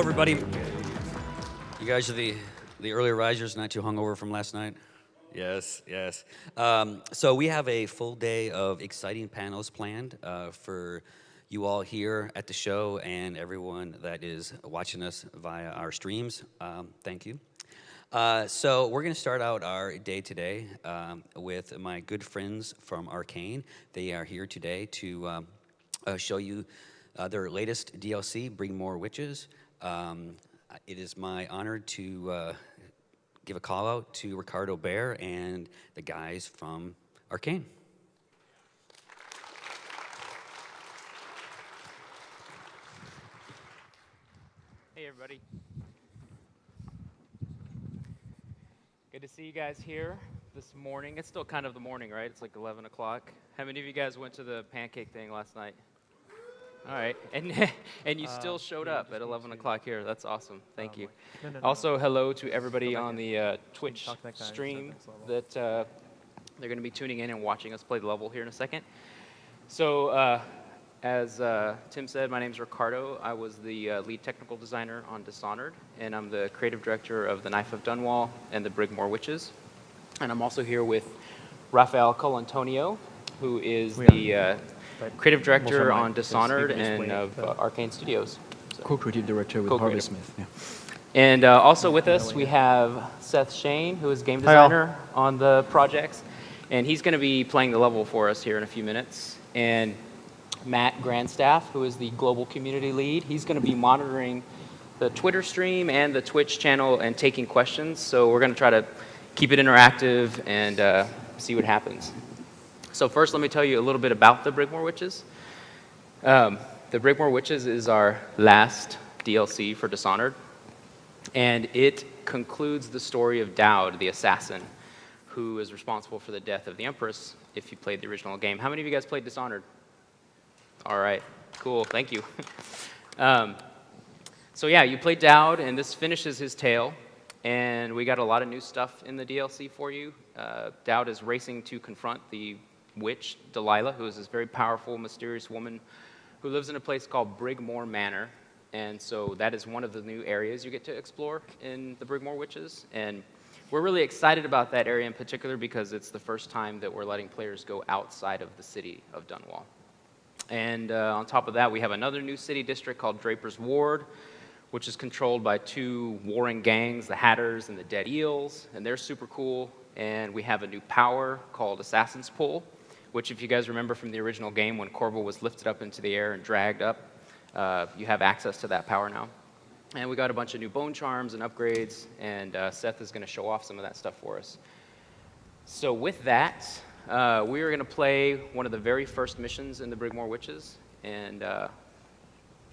everybody. You guys are the early risers, not too hungover from last night? Yes, yes. So we have a full day of exciting panels planned for you all here at the show and everyone that is watching us via our streams. Thank you. So we're going to start out our day today with my good friends from Arkane. They are here today to show you their latest DLC, Brigmore Witches. It is my honor to give a call out to Ricardo Bare and the guys from Arkane. Hey everybody. Good to see you guys here this morning. It's still kind of the morning, right? It's like 11 o'clock. How many of you guys went to the pancake thing last night? All right, and you still showed up at 11 o'clock here. That's awesome. Thank you. No. Also, hello to everybody on the Twitch stream that they're going to be tuning in and watching us play the level here in a second. So, as Tim said, my name's Ricardo. I was the lead technical designer on Dishonored, and I'm the creative director of The Knife of Dunwall and the Brigmore Witches. And I'm also here with Raphael Colantonio, who is the creative director on Dishonored and of Arkane Studios. So. Co-creative director with Harvey Smith. Yeah. And also with us, we have Seth Shain, who is game designer on the projects. And he's going to be playing the level for us here in a few minutes. And Matt Grandstaff, who is the global community lead, he's going to be monitoring the Twitter stream and the Twitch channel and taking questions. So we're going to try to keep it interactive and see what happens. So first, let me tell you a little bit about the Brigmore Witches. The Brigmore Witches is our last DLC for Dishonored, and it concludes the story of Dowd, the assassin, who is responsible for the death of the Empress, if you played the original game. How many of you guys played Dishonored? All right, cool, thank you. So yeah, you played Dowd, and this finishes his tale, and we got a lot of new stuff in the DLC for you. Dowd is racing to confront the witch, Delilah, who is this very powerful, mysterious woman who lives in a place called Brigmore Manor. And so that is one of the new areas you get to explore in the Brigmore Witches. And we're really excited about that area in particular because it's the first time that we're letting players go outside of the city of Dunwall. And on top of that, we have another new city district called Draper's Ward, which is controlled by two warring gangs, the Hatters and the Dead Eels, and they're super cool. And we have a new power called Assassin's Pull, which if you guys remember from the original game, when Corvo was lifted up into the air and dragged up, you have access to that power now. And we got a bunch of new bone charms and upgrades, and Seth is going to show off some of that stuff for us. So with that, we are going to play one of the very first missions in the Brigmore Witches. And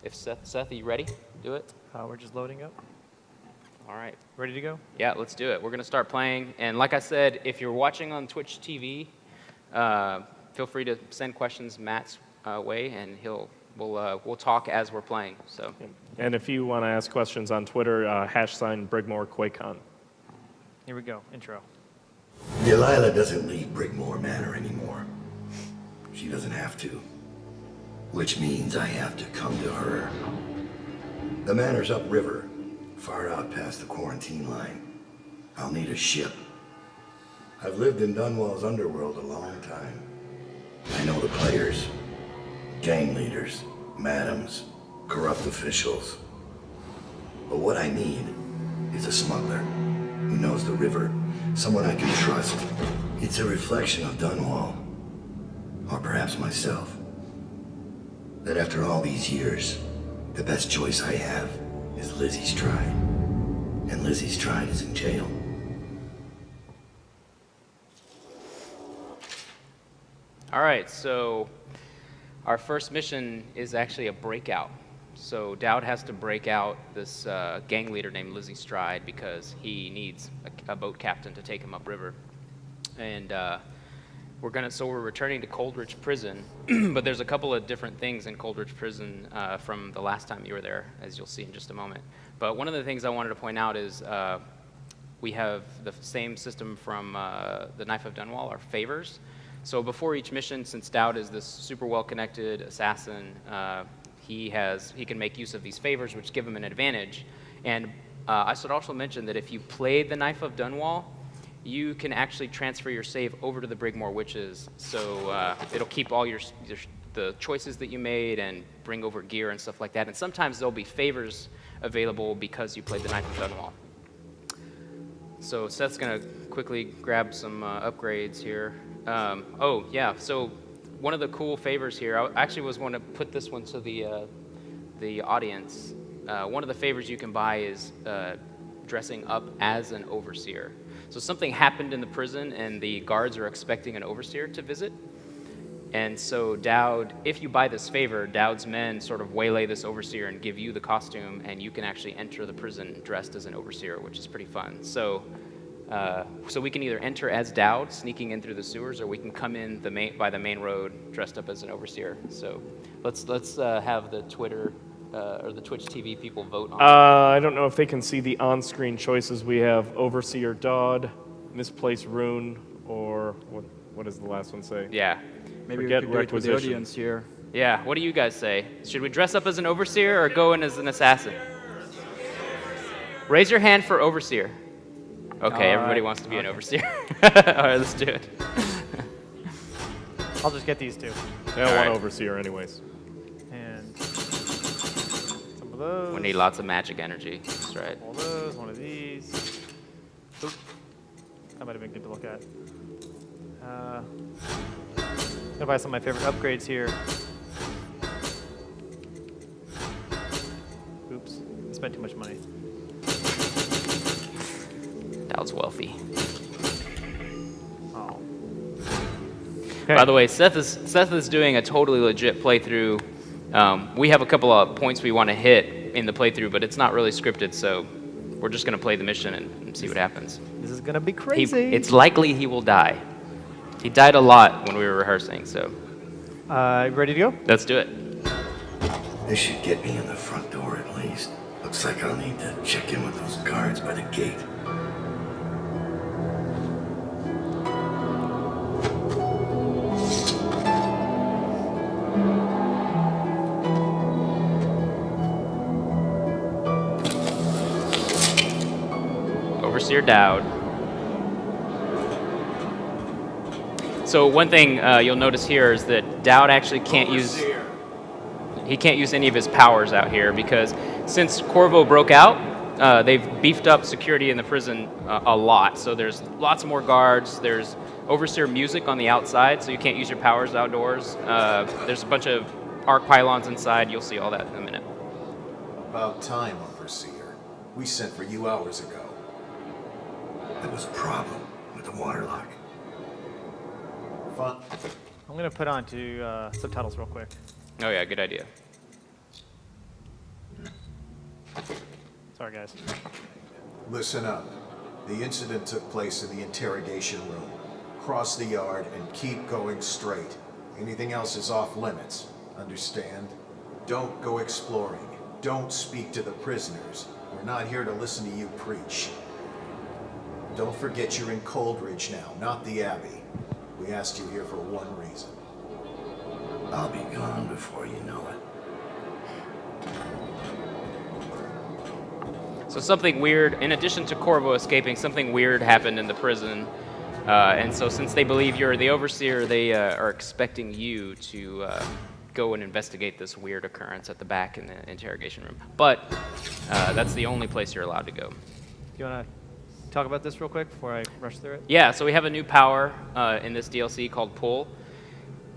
if Seth, are you ready? Do it? We're just loading up. All right. Ready to go? Yeah, let's do it. We're going to start playing. And like I said, if you're watching on Twitch TV, feel free to send questions Matt's way, and we'll talk as we're playing. So. And if you want to ask questions on Twitter, # Brigmore QuakeCon. Here we go. Intro. Delilah doesn't leave Brigmore Manor anymore. She doesn't have to. Which means I have to come to her. The manor's upriver, far out past the quarantine line. I'll need a ship. I've lived in Dunwall's underworld a long time. I know the players, gang leaders, madams, corrupt officials. But what I need is a smuggler who knows the river, someone I can trust. It's a reflection of Dunwall, or perhaps myself. That after all these years, the best choice I have is Lizzie Stride. And Lizzie Stride is in jail. All right, so our first mission is actually a breakout. So Dowd has to break out this gang leader named Lizzie Stride because he needs a boat captain to take him upriver. And we're returning to Coldridge Prison, but there's a couple of different things in Coldridge Prison from the last time you were there, as you'll see in just a moment. But one of the things I wanted to point out is we have the same system from the Knife of Dunwall, our favors. So before each mission, since Dowd is this super well-connected assassin, he can make use of these favors, which give him an advantage. And I should also mention that if you played the Knife of Dunwall, you can actually transfer your save over to the Brigmore Witches. So it'll keep all the choices that you made and bring over gear and stuff like that. And sometimes there'll be favors available because you played the Knife of Dunwall. So Seth's gonna quickly grab some upgrades here. Oh yeah, so one of the cool favors here, I actually was going to put this one to the audience. One of the favors you can buy is dressing up as an overseer. So something happened in the prison and the guards are expecting an overseer to visit. And so Dowd, if you buy this favor, Dowd's men sort of waylay this overseer and give you the costume, and you can actually enter the prison dressed as an overseer, which is pretty fun. So we can either enter as Dowd, sneaking in through the sewers, or we can come in by the main road dressed up as an overseer. So let's have the Twitter or the Twitch TV people vote on it. I don't know if they can see the on-screen choices. We have Overseer Dodd, Misplaced Rune, or what does the last one say? Yeah. Maybe Forget we could do it with the requisition. audience here. Yeah, what do you guys say? Should we dress up as an overseer or go in as an assassin? Raise your hand for overseer. Okay, everybody wants to be an overseer. All right, let's do it. I'll just get these two. Yeah, All one right. Overseer anyways. And some of those. We need lots of magic energy. That's right. All those, one of these. Oop. That might have been good to look at. I'm gonna buy some of my favorite upgrades here. Oops, I spent too much money. Dowd's wealthy. Oh. By the way, Seth is doing a totally legit playthrough. We have a couple of points we want to hit in the playthrough, but it's not really scripted, so we're just going to play the mission and see what happens. This is gonna be crazy. It's likely he will die. He died a lot when we were rehearsing, so ready to go? let's do it. This should get me in the front door at least. Looks like I'll need to check in with those guards by the gate. Overseer Dowd. So one thing you'll notice here is that Dowd actually can't use any of his powers out here because since Corvo broke out, they've beefed up security in the prison a lot. So there's lots more guards. There's Overseer music on the outside, so you can't use your powers outdoors. There's a bunch of arc pylons inside. You'll see all that in a minute. About time, Overseer. We sent for you hours ago. There was a problem with the waterlock. Fun. I'm gonna put on to subtitles real quick. Oh yeah, good idea. Sorry, guys. Listen up. The incident took place in the interrogation room. Cross the yard and keep going straight. Anything else is off limits. Understand? Don't go exploring. Don't speak to the prisoners. We're not here to listen to you preach. Don't forget you're in Coldridge now, not the Abbey. We asked you here for one reason. I'll be gone before you know it. So something weird, in addition to Corvo escaping, something weird happened in the prison. And so since they believe you're the overseer, they are expecting you to go and investigate this weird occurrence at the back in the interrogation room. But that's the only place you're allowed to go. Do you wanna talk about this real quick before I rush through it? Yeah, so we have a new power in this DLC called Pull.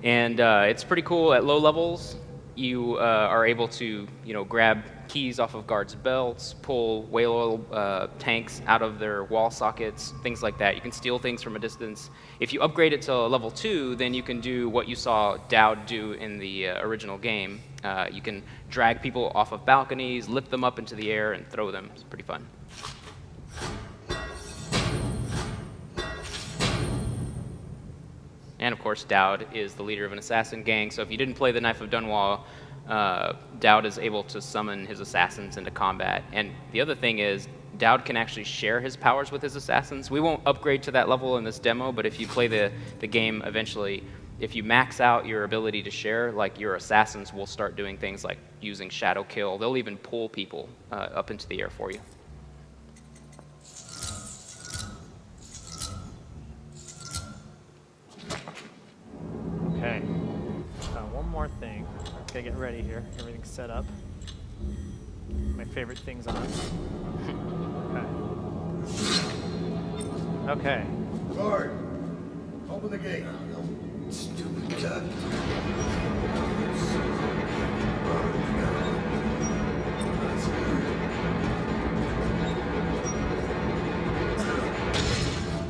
And it's pretty cool. At low levels, you are able to, grab keys off of guards' belts, pull whale oil tanks out of their wall sockets, things like that. You can steal things from a distance. If you upgrade it to level 2, then you can do what you saw Dowd do in the original game. You can drag people off of balconies, lift them up into the air, and throw them. It's pretty fun. And of course, Dowd is the leader of an assassin gang, so if you didn't play the Knife of Dunwall, Dowd is able to summon his assassins into combat. And the other thing is, Dowd can actually share his powers with his assassins. We won't upgrade to that level in this demo, but if you play the game eventually, if you max out your ability to share, like your assassins will start doing things like using shadow kill. They'll even pull people up into the air for you. Okay. One more thing. Okay, get ready here. Everything's set up. My favorite thing's on. Okay. Okay. Guard, open the gate. Stupid cut.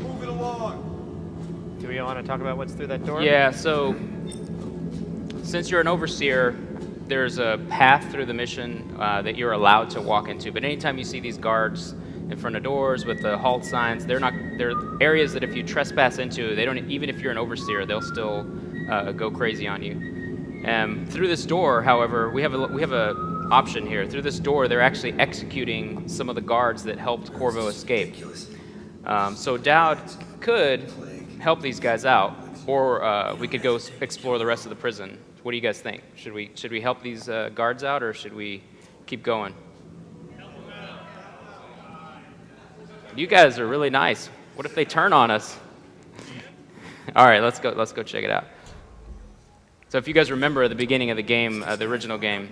Move it along. Do we want to talk about what's through that door? Yeah, so since you're an overseer, there's a path through the mission that you're allowed to walk into. But anytime you see these guards in front of doors with the halt signs, they're areas that if you trespass into, they don't, even if you're an overseer, they'll still go crazy on you. Through this door, however, we have a option here. Through this door, they're actually executing some of the guards that helped Corvo escape. So Dowd could help these guys out, or we could go explore the rest of the prison. What do you guys think? Should we help these guards out, or should we keep going? You guys are really nice. What if they turn on us? All right, let's go check it out. So if you guys remember at the beginning of the game, the original game,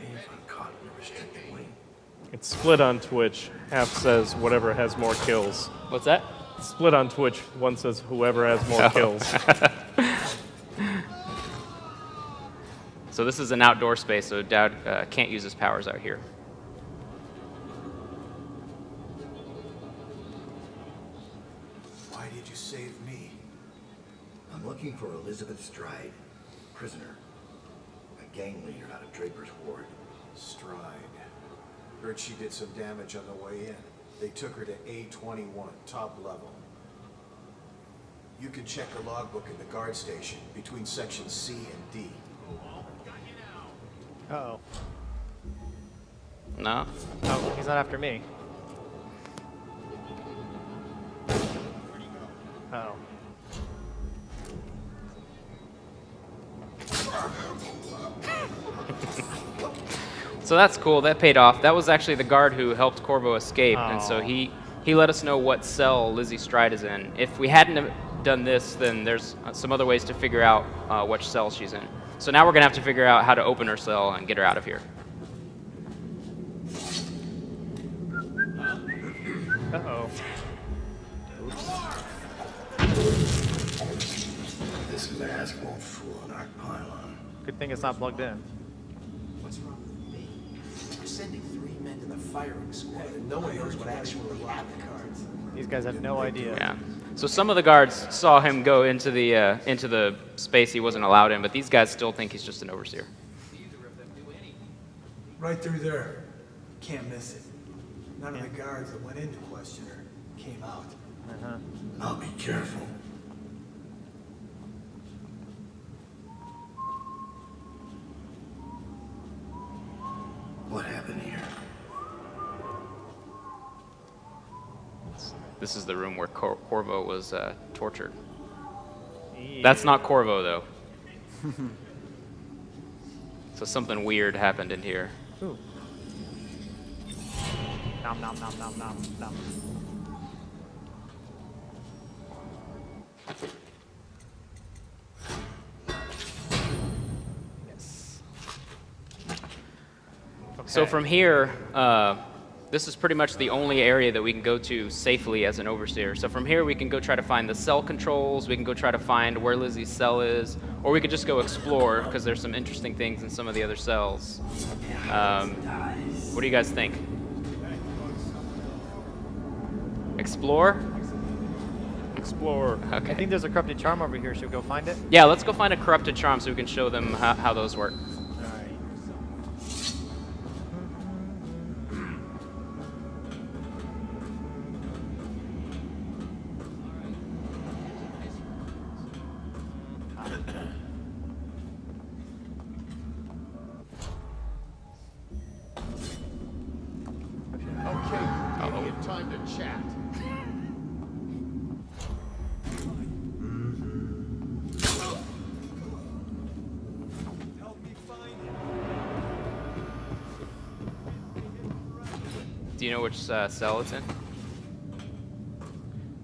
It's split on Twitch. Half says whatever has more kills. what's that? It's split on Twitch. One says whoever has more kills. So this is an outdoor space, so Dowd can't use his powers out here. Why did you save me? I'm looking for Elizabeth Stride, prisoner. A gang leader out of Draper's Ward. Stride. Heard she did some damage on the way in. They took her to A21, top level. You can check the logbook in the guard station between sections C and D. Uh-oh. No? Oh, he's not after me. Uh-oh. So that's cool. That paid off. That was actually the guard who helped Corvo escape, and so he let us know what cell Lizzie Stride is in. If we hadn't have done this, then there's some other ways to figure out which cell she's in. So now we're going to have to figure out how to open her cell and get her out of here. Uh-oh. This mask won't fool an arc pylon. Good thing it's not plugged in. What's wrong with me? We're sending 3 men to the firing squad, and no one knows what actually happened. These guys have no idea. Yeah. So some of the guards saw him go into the space he wasn't allowed in, but these guys still think he's just an overseer. Right through there. Can't miss it. None of the guards that went in to question her came out. Uh-huh. I'll be careful. What happened here? This is the room where Corvo was tortured. Yeah. That's not Corvo, though. So something weird happened in here. Ooh. Nom nom nom nom nom nom. Yes. So Okay. from here, this is pretty much the only area that we can go to safely as an overseer. So from here, we can go try to find the cell controls, we can go try to find where Lizzie's cell is, or we could just go explore, because there's some interesting things in some of the other cells. What do you guys think? Explore? Explore. Okay. I think there's a corrupted charm over here. Should we go find it? Yeah, let's go find a corrupted charm so we can show them how those work. Okay, giving you time to chat. Do you know which cell it's in?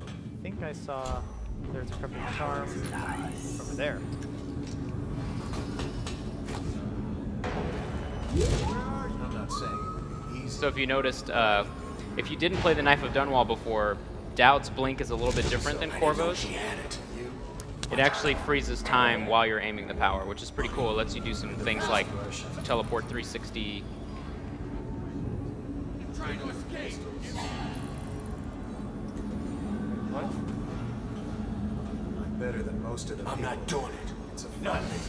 I think I saw there's a cryptic charm over there. I'm not saying easy. So if you noticed, if you didn't play the Knife of Dunwall before, Dowd's blink is a little bit different than Corvo's. It actually freezes time while you're aiming the power, which is pretty cool. It lets you do some things like teleport 360. What? I'm better than most of them. I'm not doing it. It's a Not fact.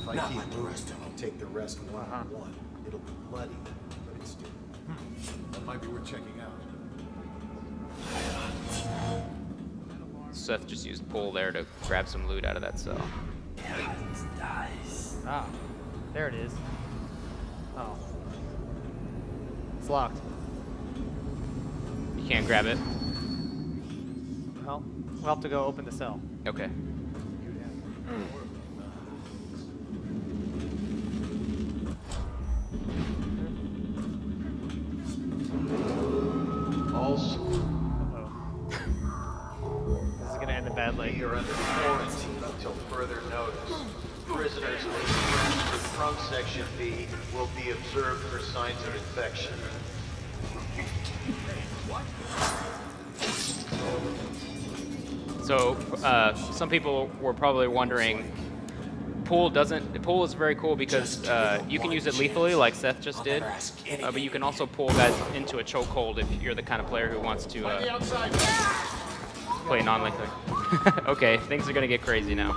If I not keep like the moving, rest of them. take the rest one on one. It'll be bloody, but it's still. That might be worth checking out. Seth just used pull there to grab some loot out of that cell. Ah, there it is. Oh. It's locked. You can't grab it? Well, we'll have to go open the cell. Okay. Uh-oh. This is gonna end badly. You're under quarantine until further notice. Prisoners may be transferred from Section B will be observed for signs of infection. So some people were probably wondering, pull is very cool because you can use it lethally like Seth just did, but you can also pull guys into a chokehold if you're the kind of player who wants to play non-lethally. Okay, things are gonna get crazy now.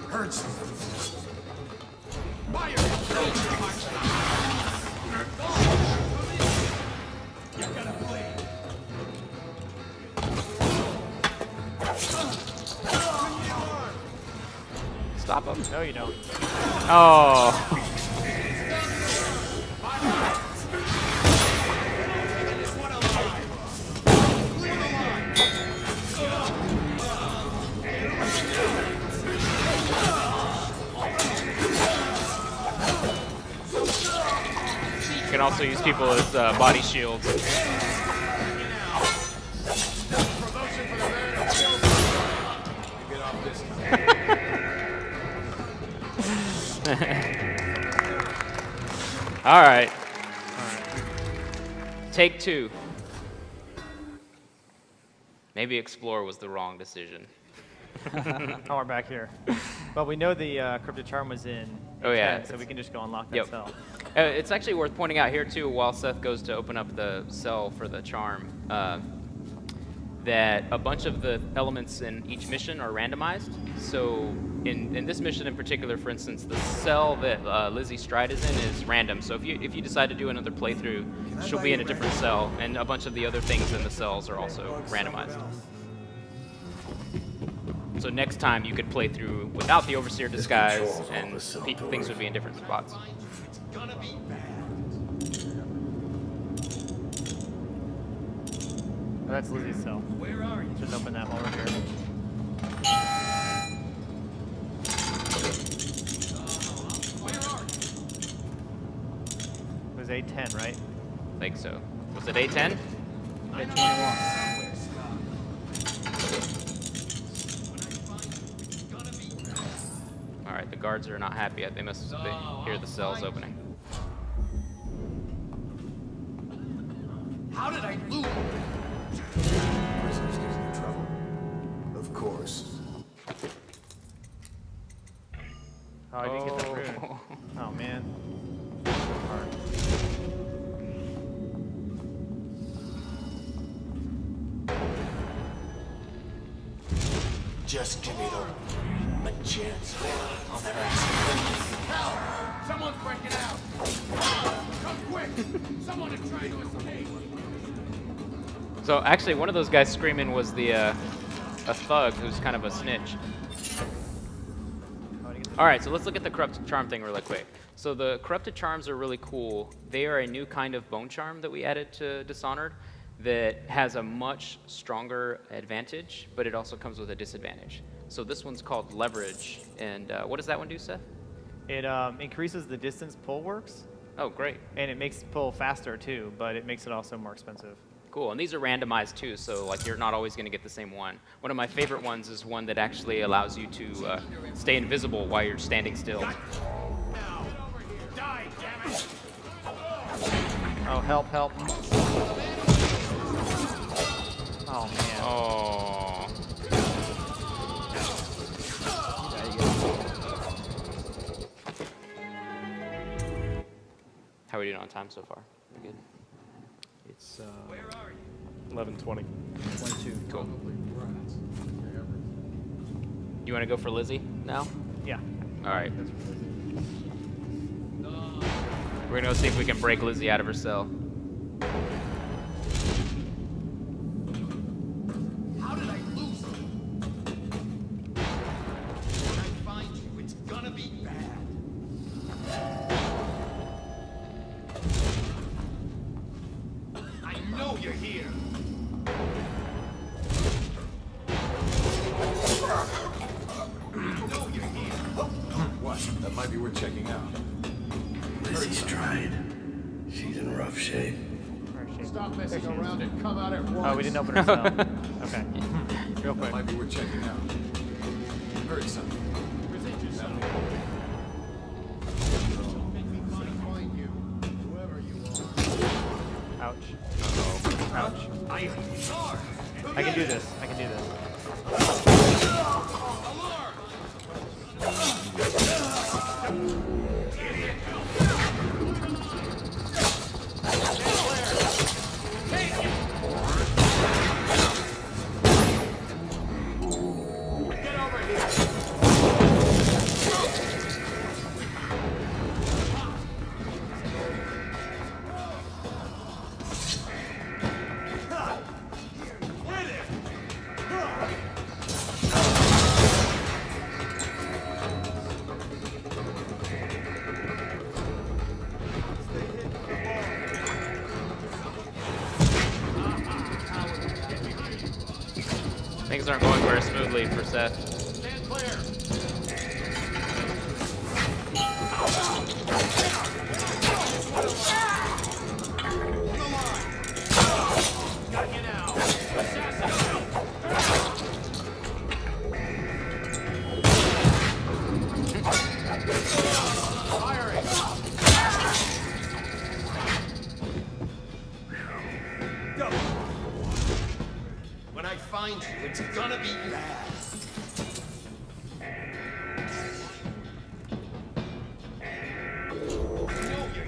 Hurts. Stop him. No, you don't. Oh. You can also use people as body shields. All right. Take two. Maybe explore was the wrong decision. Oh, we're back here. Well, we know the cryptic charm was in. Oh, yeah. A10, so we can just go unlock that Yep. cell. It's actually worth pointing out here too, while Seth goes to open up the cell for the charm, that a bunch of the elements in each mission are randomized. So in this mission in particular, for instance, the cell that Lizzie Stride is in is random. So if you decide to do another playthrough, she'll be in a different cell, and a bunch of the other things in the cells are also randomized. So next time you could play through without the Overseer disguise, and things would be in different spots. Oh, that's Lizzie's cell. Where are you? Just open that while we're here. It was A10, right? I think so. Was it A10? All right, the guards are not happy yet. They must hear the cells opening. How did I lose? Prisoners get in trouble. Of course. Oh, I didn't get that rune. Oh, man. Hard. Just give me a chance. I'll never ask you. Someone's breaking out! Come quick! Someone is trying to escape! So actually, one of those guys screaming was the a thug who's kind of a snitch. All right, so let's look at the corrupted charm thing really quick. So the corrupted charms are really cool. They are a new kind of bone charm that we added to Dishonored that has a much stronger advantage, but it also comes with a disadvantage. So this one's called Leverage, and what does that one do, Seth? It increases the distance pull works, Oh, great. and it makes pull faster too, but it makes it also more expensive. Cool, and these are randomized too, so like you're not always going to get the same one. One of my favorite ones is one that actually allows you to stay invisible while you're standing still. Now, die, damn it! Oh, help, help. Oh, man. Oh. How are we doing on time so far? We good? It's 11:20. 22. Cool. You want to go for Lizzie now? Yeah. All right. We're gonna go see if we can break Lizzie out of her cell. How did I lose you? When I find you, it's gonna be bad. I know you're here. I know you're here. What? That might be worth checking out. Lizzie's tried. She's in rough shape. Stop messing around and come out at once. Oh, we didn't open our cell. Okay. Real quick. Might be worth checking out. Heard something. Present yourself. Make me find you, whoever you are. Ouch. Ouch. I am sorry. I can do this. I can do this. Get over here. Things aren't going very smoothly for Seth. Stand clear. Got you now. Assassin. Firing. Go. When I find you, it's gonna be bad. No, you're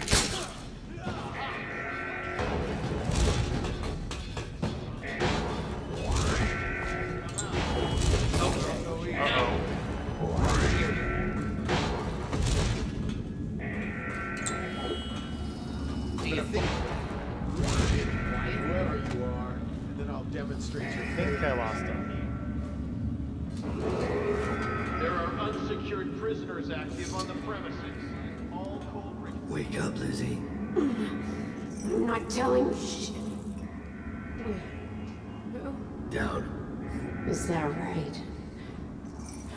Do you think? Whoever you are, and then I'll demonstrate your I think I lost him. There are unsecured prisoners active on the premises. All cold Wake up, Lizzie. I'm not telling you shit. Down. Is that right?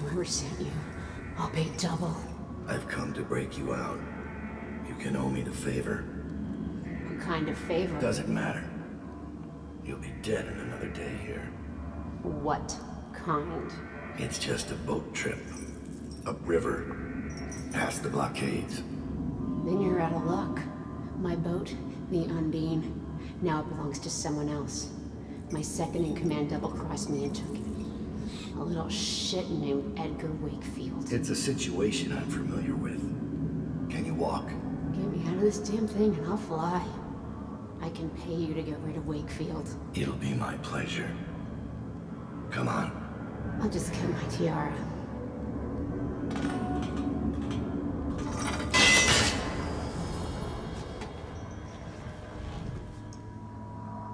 Whoever sent you, I'll pay double. I've come to break you out. You can owe me the favor. What kind of favor? Doesn't matter. You'll be dead in another day here. What kind? It's just a boat trip. Upriver. Past the blockades. Then you're out of luck. My boat, the Undine, now it belongs to someone else. My second-in-command double-crossed me and took it. A little shit named Edgar Wakefield. It's a situation I'm familiar with. Can you walk? Get me out of this damn thing and I'll fly. I can pay you to get rid of Wakefield. It'll be my pleasure. Come on. I'll just get my tiara.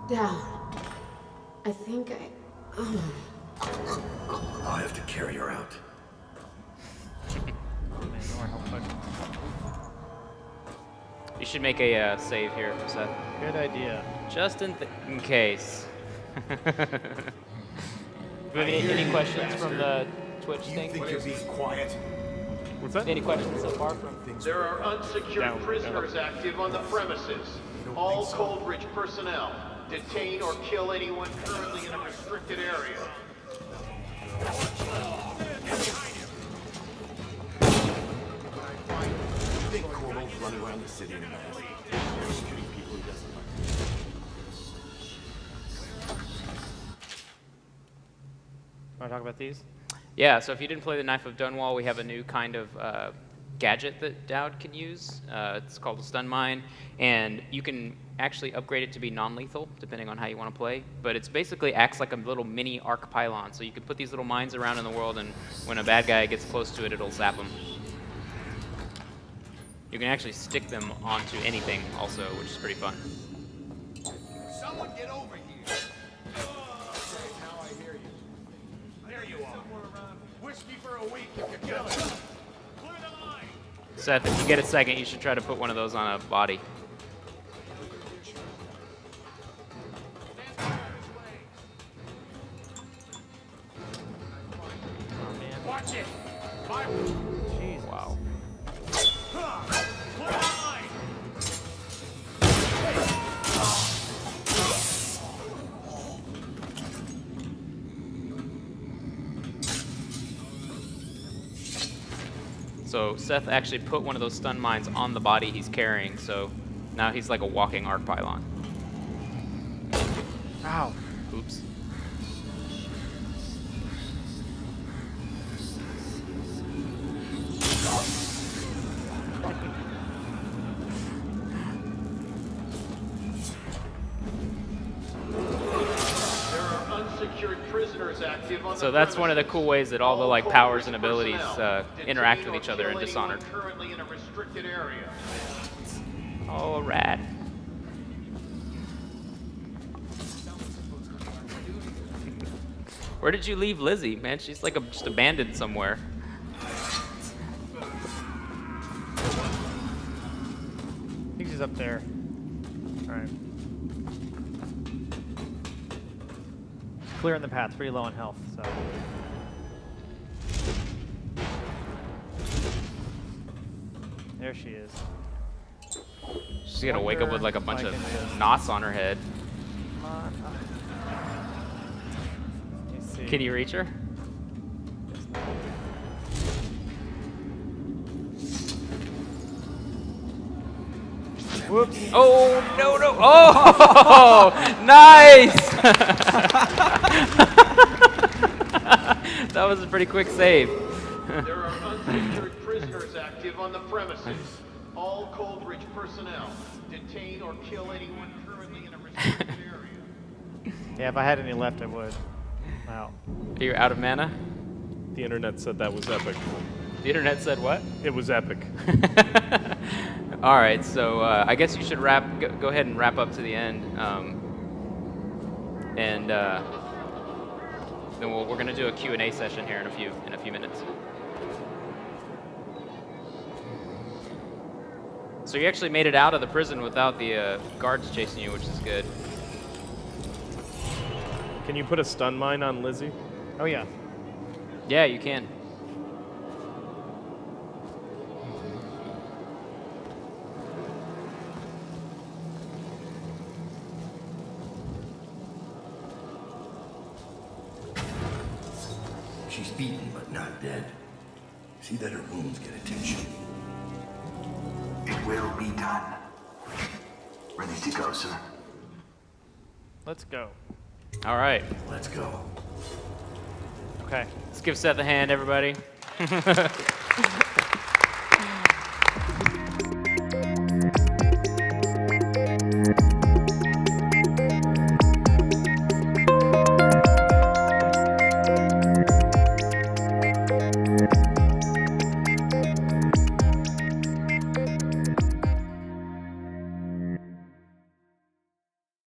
Down. I think I... I'll have to carry her out. You should make a save here, Seth. Good idea. Just in case. Any questions from the Twitch You thing? think you're being quiet? What's that? Any questions so far from? There are unsecured prisoners active on the premises. All Coldridge personnel. Detain or kill anyone currently in a restricted area. Big Corvo running around the city in a mask. Shooting people he doesn't like. Want to talk about these? Yeah, so if you didn't play the Knife of Dunwall, we have a new kind of gadget that Dowd can use. It's called a stun mine, and you can actually upgrade it to be non-lethal, depending on how you want to play. But it's basically acts like a little mini arc pylon, so you can put these little mines around in the world, and when a bad guy gets close to it, it'll zap them. You can actually stick them onto anything also, which is pretty fun. Someone get over here. Now I hear you. There you are. Whiskey for a week if you kill it. Clear the line. Seth, if you get a second, you should try to put one of those on a body. Watch it. Jesus. Wow. Clear the line. So Seth actually put one of those stun mines on the body he's carrying, so now he's like a walking arc pylon. Ow. Oops. There are unsecured prisoners active on So the that's one of the premises. cool ways that all the like powers and Coldridge abilities personnel. interact Detain with or each other in kill anyone Dishonored. currently in a restricted area. Oh, rad. Where did you leave Lizzie, man? She's like just abandoned somewhere. I think she's up there. All right. She's clearing the path. Pretty low on health, so. There she is. She's gonna wake up with like a bunch Wonder of if I can just- knots on her head. Come on. Let me see. Can you reach her? Whoops. Oh, no, no. Oh, nice. That was a pretty quick save. There are unsecured prisoners active on the premises. All Coldridge personnel. Detain or kill anyone currently in a restricted area. Yeah, if I had any left, I would. Wow. Are you out of mana? The internet said that was epic. The internet said what? It was epic. All right, so I guess you should go ahead and wrap up to the end. And then we're going to do a Q&A session here in a few minutes. So you actually made it out of the prison without the guards chasing you, which is good. Can you put a stun mine on Lizzie? Oh, yeah. Yeah, you can. She's beaten, but not dead. See that her wounds get attention. It will be done. Ready to go, sir. Let's go. All right, Let's go. Okay. let's give Seth a hand, everybody.